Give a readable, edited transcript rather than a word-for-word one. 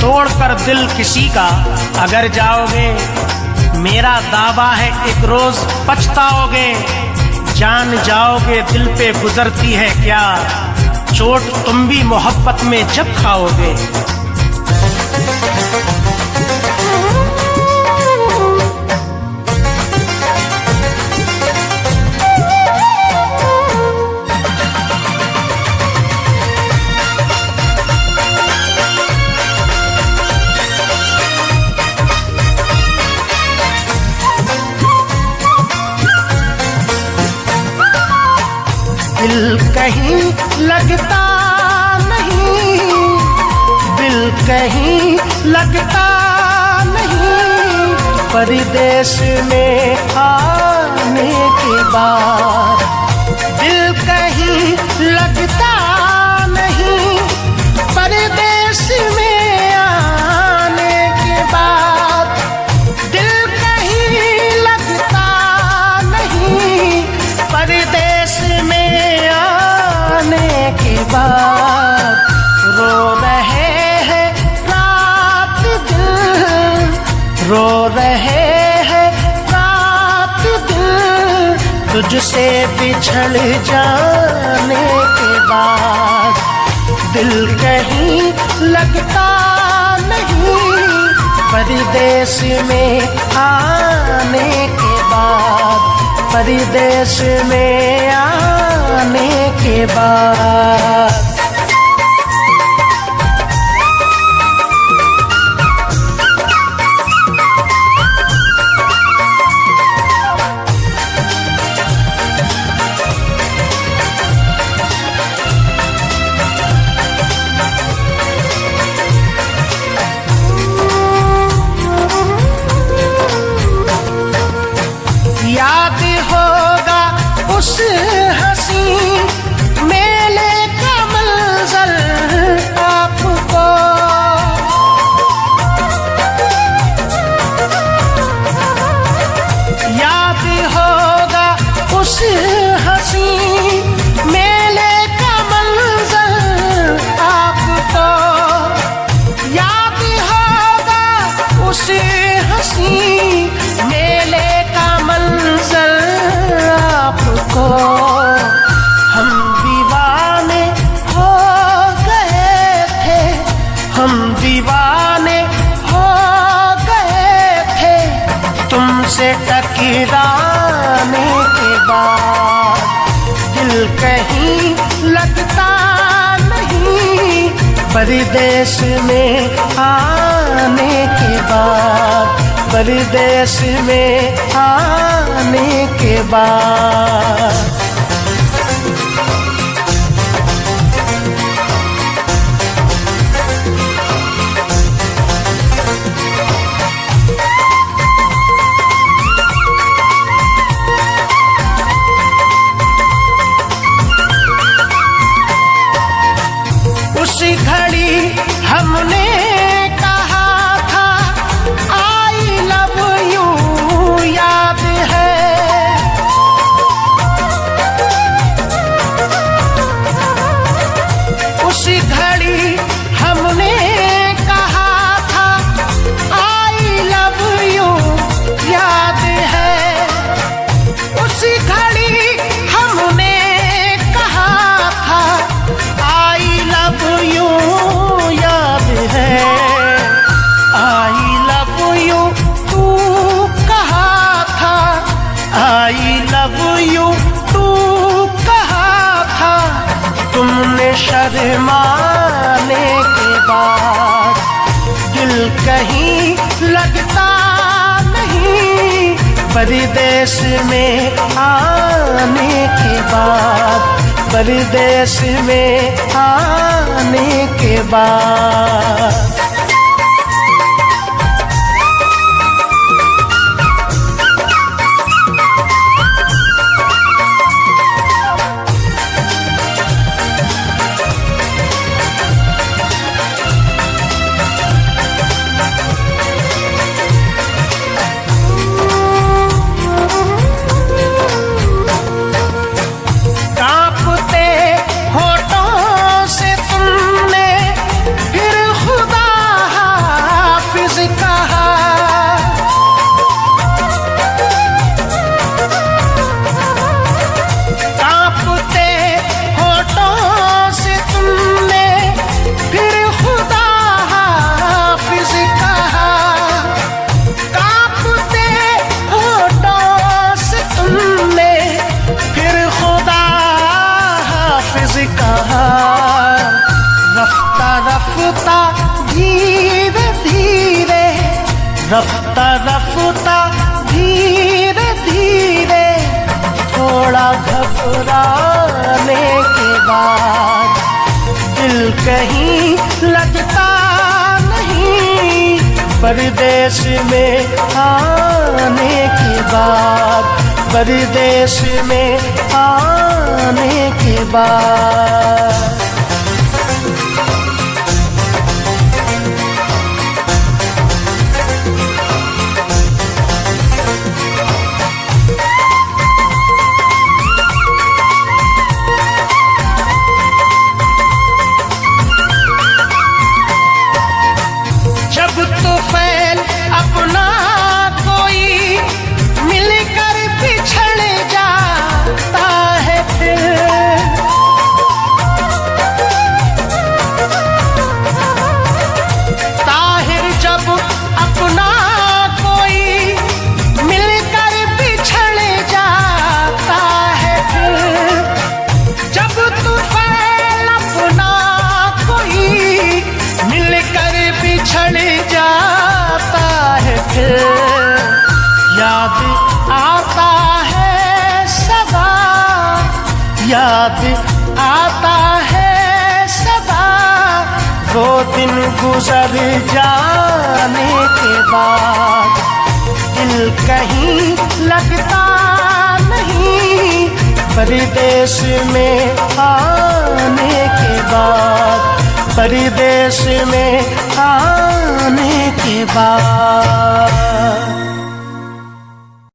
तोड़कर दिल किसी का अगर जाओगे, मेरा दावा है एक रोज पछताओगे। जान जाओगे दिल पे गुजरती है क्या, चोट तुम भी मोहब्बत में जब खाओगे। दिल कहीं लगता नहीं, दिल कहीं लगता नहीं, परदेश में आने के बाद। दिल कहीं लगता नहीं, परदेश में आने के बाद। दिल कहीं लगता नहीं, परदेश में के बाद। रो रहे हैं रात दिन, रो रहे हैं रात दिन, तुझसे बिछड़ जाने के बाद। दिल कहीं लगता नहीं, परदेश में आने के बाद, परदेश में आने के बाद। याद होगा उस हंसी मेले का मंजर आपको, याद होगा उस हंसी मेले का मंजर आपको, याद होगा उस हंसी मेले का मंजर आपको। हम दीवाने हो गए थे, हम दीवाने हो गए थे, तुमसे टकराने के बाद। दिल कहीं लगता नहीं, परदेश में आने के बाद, परदेश में आने के बाद। उसी घड़ी हमने कहा था आई लव यू, याद है। उसी घड़ी हमने कहा था आई लव यू, याद है। उसी घड़ी हमने कहा था आई लव यू, याद है। आई लव यू तू कहा था, आई लव यू तू कहा था, तुमने शर्माने के बाद। दिल कहीं लगता नहीं, परदेश में आने के बाद, परदेश में आने के बाद। कांपते होठों से तुमने फिर खुदा रफ्ता धीरे धीरे, रफ्ता रफ्ता धीरे धीरे, थोड़ा घबराने के बाद दिल कहीं लगता नहीं, परदेश में आने के बाद, परदेश में आने के बाद। जब तूफान अपना कोई मिलकर बिछड़ जाता है फिर, ताहिर जब अपना कोई मिलकर बिछड़ जाता है फिर, जब तूफान अपना कोई मिलकर बिछड़ जाता है फिर, याद आता है सदा, याद आता है सदा, वो दिन गुजर जाने के बाद, दिल कहीं लगता नहीं, परदेश में आने के बाद, परदेश में आने के बाद।